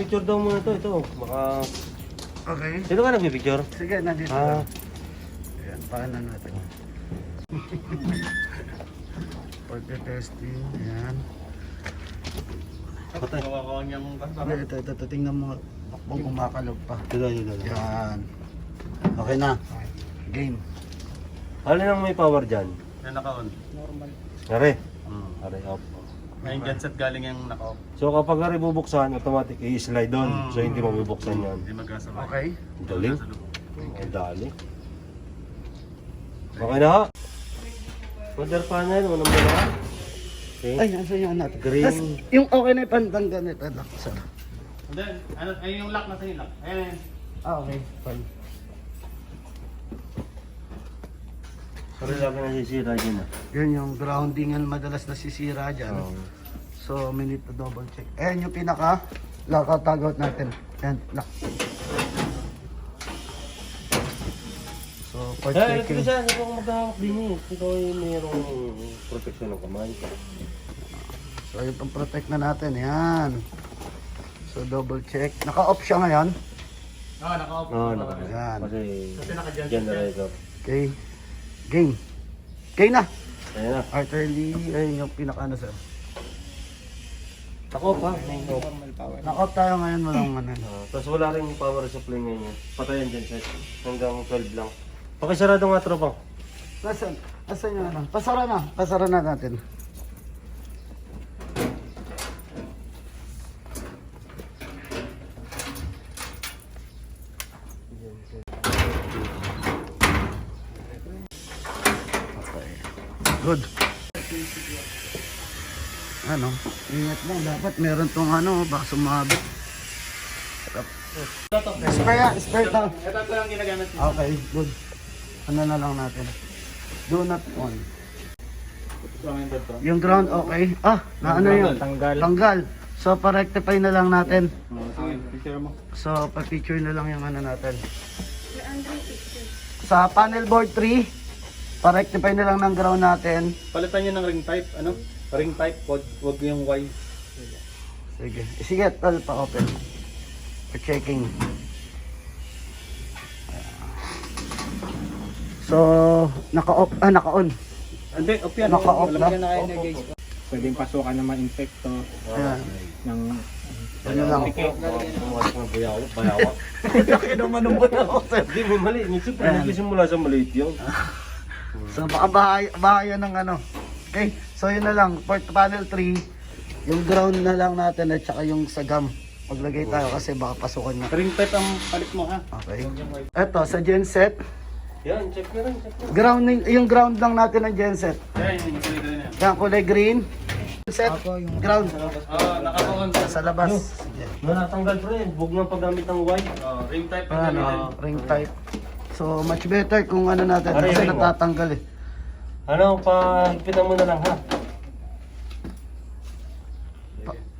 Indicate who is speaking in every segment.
Speaker 1: picture daw muna to. Ito, baka...
Speaker 2: Okay.
Speaker 1: Sino ka nagpipicture?
Speaker 2: Sige, nandito. Ayan, paano natin. For the testing, ayan.
Speaker 1: Patay.
Speaker 2: Ito, tingnan mo kung kumakalog pa.
Speaker 1: Dito.
Speaker 2: Yan. Okay na. Game.
Speaker 1: Alin ang may power dyan?
Speaker 3: Yan naka-on.
Speaker 1: Are. Are, off.
Speaker 3: Ngayon genset galing yung naka-off.
Speaker 1: So kapag are bubuksan, automatic i-slide doon. So hindi mabubuksan yan.
Speaker 3: Hindi magkasabay.
Speaker 2: Okay.
Speaker 1: Ang daling. Ang dali. Okay na ha? Mother panel, unang muna. Okay.
Speaker 2: Ay, nasa yung natin.
Speaker 1: Green.
Speaker 2: Tas, yung okay na yung pantang ganito. Lock, sir.
Speaker 3: And then, ayun yung lock na sa lock. Ayan.
Speaker 2: Okay, fine.
Speaker 1: Sorry lang na sisira dyan ah.
Speaker 2: Yan yung groundingan madalas nasisira dyan. So, we need to double check. Ayan yung pinaka lock-out natin. Ayan, lock. So, for
Speaker 1: Ito
Speaker 2: checking.
Speaker 1: siya, ito ang maghahawak din eh. Ito ay mayroong protection ng kamay.
Speaker 2: So, yung pang-protect na natin. Yan. So, double check. Naka-off siya ngayon.
Speaker 3: Naka-off.
Speaker 1: Oo,
Speaker 2: Yan.
Speaker 1: Kasi
Speaker 3: naka-genset.
Speaker 1: generator.
Speaker 2: Okay. Game. Okay na.
Speaker 1: Ayan na.
Speaker 2: Arterly, ayun yung pinaka-ano, sir.
Speaker 1: Ako pa.
Speaker 2: Naka-off tayo ngayon. Walang ano.
Speaker 1: Tapos wala rin power supply ngayon. Patayan dyan set. Hanggang 12 lang. Pakisarado nga tropa.
Speaker 2: Nasaan? Nasaan yung ano? Pasara na. Pasara na natin. Okay. Good. Ano? Ingat lang. Dapat meron tong ano. Baka sumabit. Spare, spare lang.
Speaker 3: Ito ko lang ginagamit.
Speaker 2: Okay, good. Ano na lang natin. Do not on. Yung ground okay. Ah, na ano yun?
Speaker 3: Tanggal.
Speaker 2: Tanggal. So, pa-rectify na lang natin.
Speaker 3: Picture mo.
Speaker 2: So, pa-picture na lang yung ano natin. Sa panel board 3, pa-rectify na lang ng ground natin.
Speaker 3: Palitan nyo ng ring type. Ano? Ring type. Wag yung Y.
Speaker 2: Sige. Sige, tol, pa-open. Pa-checking. So, naka-off, naka-on.
Speaker 3: Hindi, off yan.
Speaker 2: Naka-off na.
Speaker 3: Pwedeng pasukan ng mga infecto
Speaker 2: Ayan.
Speaker 3: ng
Speaker 2: Ano lang.
Speaker 1: Pumasok ng bayawa.
Speaker 2: Laki naman ng ako, sir.
Speaker 1: Hindi mo mali. Siyempre, nagsisimula sa maliit yun.
Speaker 2: So baka bahaya ng ano. Okay, so yun na lang. For panel 3, yung ground na lang natin at saka yung sagam. Maglagay tayo kasi baka pasukan niya.
Speaker 3: ring type ang palit mo ha.
Speaker 2: Okay. Eto, sa genset,
Speaker 1: Yan, check na rin. Check na.
Speaker 2: grounding, yung ground lang natin ng genset.
Speaker 3: Yan, yung kulay green yan.
Speaker 2: Yan, kulay green. Genset, ground.
Speaker 3: Naka-on.
Speaker 2: Sa labas.
Speaker 1: Natanggal pre. Huwag nga paggamit ng Y.
Speaker 3: Ring type ang
Speaker 2: Ano,
Speaker 3: gamitin.
Speaker 2: ring type. So much better kung ano natin
Speaker 1: Aray,
Speaker 2: kasi
Speaker 1: ring,
Speaker 2: natatanggal eh.
Speaker 1: Ano, pahigpitan mo na lang ha.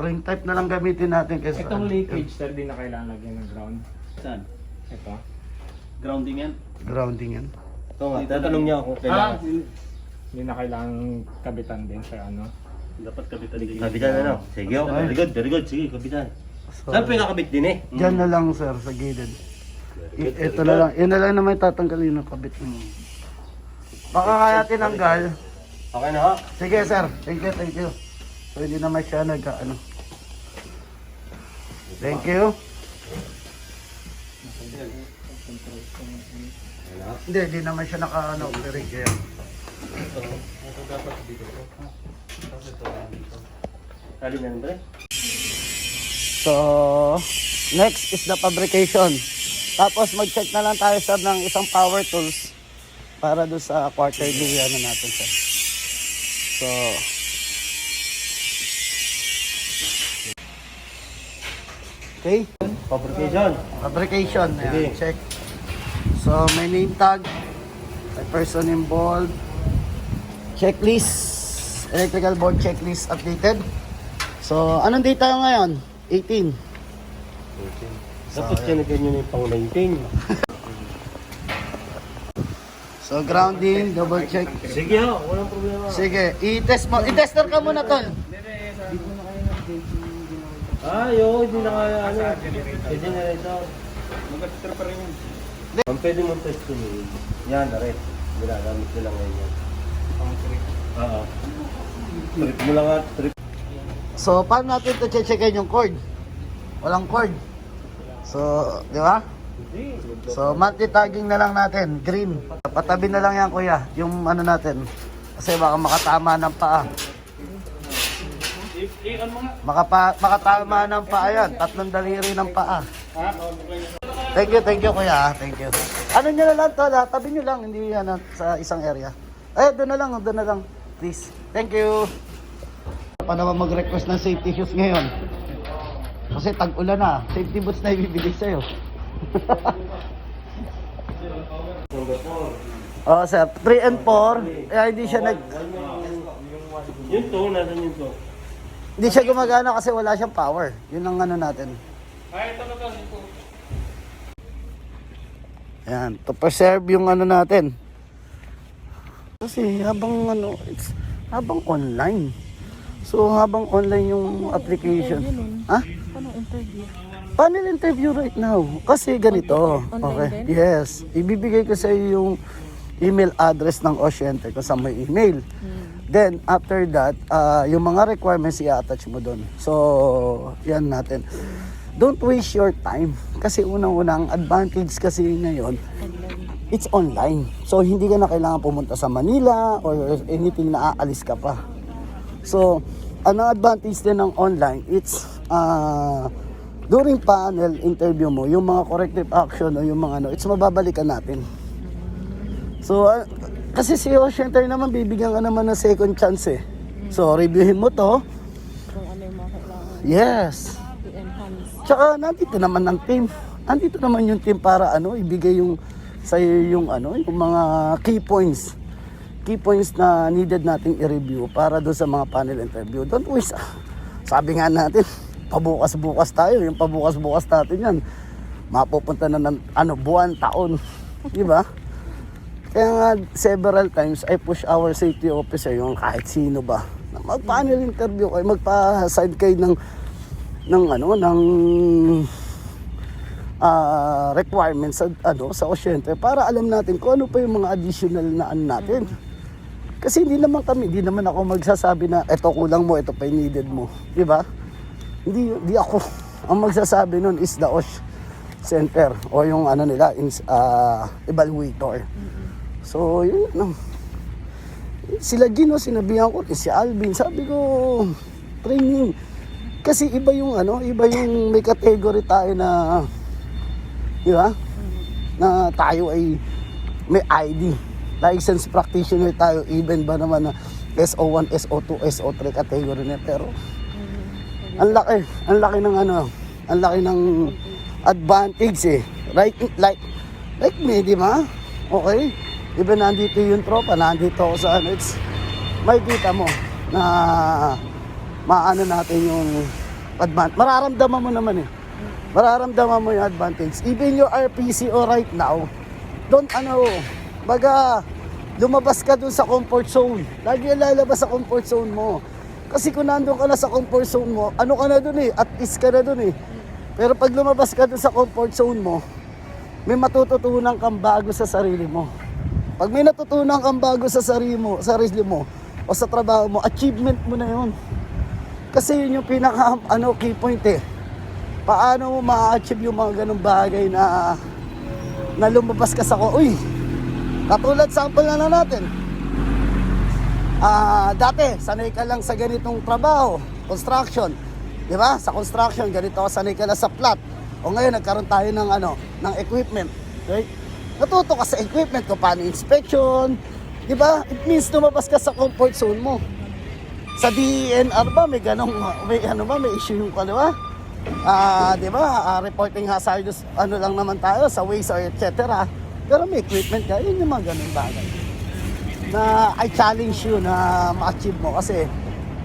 Speaker 2: Ring type na lang gamitin natin kasi
Speaker 4: Itong leakage, sir, di na kailangan lagyan ng ground.
Speaker 3: Saan?
Speaker 4: Ito.
Speaker 3: Grounding yan.
Speaker 2: grounding yan.
Speaker 1: Ito nga, tatanong niya kung kailangan.
Speaker 4: Hindi na kailangan kabitan din sa ano.
Speaker 3: Dapat kapitan din.
Speaker 1: Kabitan na lang. Sige, oh. Very good, very good. Sige, kabitan.
Speaker 2: So,
Speaker 1: Saan pinakabit din eh?
Speaker 2: Diyan na lang sir sa gilid. Ito na lang. Yun na lang naman tatanggalin ng kabit mo. Baka kaya tinanggal.
Speaker 1: Okay na ha?
Speaker 2: Sige sir. Thank you, thank you. So hindi naman siya ano. Thank you. Hindi naman siya operate kaya.
Speaker 1: Kali na rin pre?
Speaker 2: So, next is the fabrication. Tapos mag-check na lang tayo sir ng isang power tools para doon sa quarterly ano natin sir. So, okay,
Speaker 1: Fabrication.
Speaker 2: fabrication. Ayan,
Speaker 1: Sige.
Speaker 2: check. So, may name tag, may person involved, checklist, electrical board checklist updated. So, anong date tayo ngayon? 18.
Speaker 1: Dapat sinagyan nyo na yung pang 19.
Speaker 2: So, grounding, double check.
Speaker 1: Sige ha, walang problema.
Speaker 2: Sige, i-test mo. I-tester ka muna, tol.
Speaker 1: Hindi na kaya ano. Generator.
Speaker 3: Mag-trip pa rin yun.
Speaker 1: Ang pwede mong testin yun. Yan, red. Ginagamit nila ngayon yan. Oo. Trip mo lang at trip.
Speaker 2: So, paano natin ito checkin yung cord? Walang cord. So, di ba? So, monthly tagging na lang natin. Green. Patabi na lang yan, kuya. Yung ano natin. Kasi baka makatama ng paa. Makatama ng paa yan. 3 daliri ng paa. Thank you, kuya. Thank you. Ano nyo na lang to, tabi nyo lang. Hindi yan sa isang area. Doon na lang. Please. Thank you. Pa naman mag-request ng safety shoes ngayon. Kasi tag-ulan na. Safety boots na ibibigay sa'yo. Oh, sir. 3 and 4. Hindi siya
Speaker 1: Yun to, nasan yun to?
Speaker 2: Hindi siya gumagana kasi wala siyang power. Yun ang ano natin. Ayan. To preserve yung ano natin. Kasi habang online. So habang online yung application. Ha? Panel interview right now. Kasi ganito. Okay. Yes. Ibibigay ko sa iyo yung email address ng Oceante kung saan may email. Then after that, yung mga requirements i-attach mo doon. So, yan natin. Don't waste your time. Kasi unang-unang advantage kasi ngayon, it's online. So, hindi ka na kailangan pumunta sa Manila or anything na aalis ka pa. So, ang advantage din ng online, it's during panel interview mo, yung mga corrective action o yung mga it's mababalikan natin. So, kasi si Oceante naman, bibigyan ka naman ng second chance eh. So, reviewin mo to.
Speaker 5: Kung ano yung mga kailangan
Speaker 2: Yes.
Speaker 5: i-enhance.
Speaker 2: Tsaka, nandito naman ang team. Nandito naman yung team para ibigay yung sa'yo yung yung mga key points. Key points na needed nating i-review para doon sa mga panel interview. Don't waste. Sabi nga natin, pabukas-bukas tayo. Yung pabukas-bukas natin yan, mapupunta na ng buwan, taon. Di ba? Kaya nga, several times, I push our safety officer, yung kahit sino ba, na mag-panel interview kayo, magpa-side kayo ng requirements sa Oceante para alam natin kung ano pa yung mga additional na natin. Kasi hindi naman ako magsasabi na ito kulang mo, ito pa yung needed mo. Di ba? Hindi ako. Ang magsasabi nun is the OSH Center o yung evaluator. So, yun. Sila Gino, sinabihan ko, si Alvin, sabi ko, training. Kasi iba yung may category tayo na, di ba? Na tayo ay may ID. Licensed practitioner tayo, even ba naman na SO1, SO2, SO3 category na. Pero, ang laki ng advantage eh. Like me, di ba? Okay. Even nandito yung tropa, nandito ako sa may kita mo na maano natin yung advantage. Mararamdaman mo naman eh. Mararamdaman mo yung advantage. Even your RPCO right now, lumabas ka dun sa comfort zone. Lagi lalabas sa comfort zone mo. Kasi kung nandun ka na sa comfort zone mo, ka na dun eh, at least ka na dun eh. Pero pag lumabas ka dun sa comfort zone mo, may matututunan kang bago sa sarili mo. Pag may natutunan kang bago sa sarili mo o sa trabaho mo, achievement mo na yun. Kasi yun yung pinaka key point eh. Paano mo ma-achieve yung mga ganung bagay na lumabas ka sa katulad sample na natin. Dati sanay ka lang sa ganitong trabaho, construction. 'Di ba? Sa construction ganito ka sanay ka lang sa plant. O ngayon nagkaroon tayo ng equipment, right? Natuto ka sa equipment kung paano inspection, di ba? It means lumabas ka sa comfort zone mo. Sa DENR ba, may issue yung di ba? Di ba? Reporting hazardous, lang naman tayo sa waste or etc. Pero may equipment ka, yun yung mga ganun bagay. Na I challenge you na ma-achieve mo kasi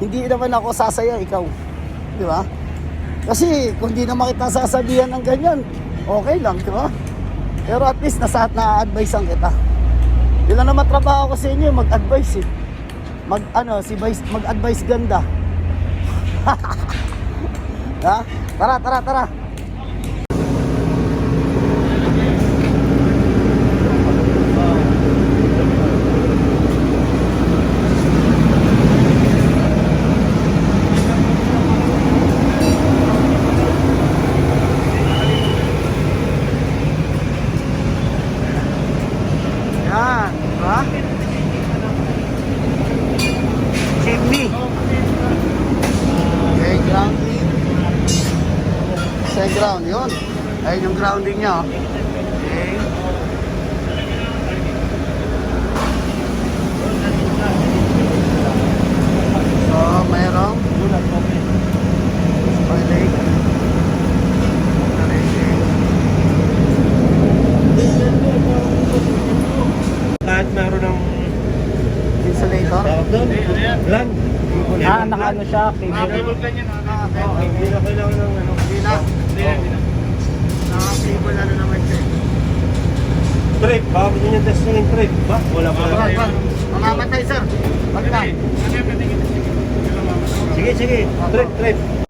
Speaker 2: hindi naman ako sasaya, ikaw. Di ba? Kasi kung di naman kita sasabihan ng ganyan, okay lang, di ba? Pero at least na-advisean kita. Yun lang naman trabaho ko sa inyo, mag-advise eh. Mag-advise ganda. Ha? Tara, tara, tara. Yan, ha? Chimney. Okay, grounding. Sa ground, yun. Ayun yung grounding niya. Oh. Okay. So, mayroong toilet.
Speaker 1: Kahit meron ng
Speaker 2: Insulator.
Speaker 1: tawag doon, land.
Speaker 4: Nakaano siya, cable.
Speaker 1: Hindi na kailangan ng ano.
Speaker 2: Naka-cable ano naman siya.
Speaker 1: Trip, baka gusto niya testing yung trip. Ba? Wala pa na.
Speaker 2: Mamamatay, sir. Wag lang.
Speaker 1: Sige, sige. Trip, trip.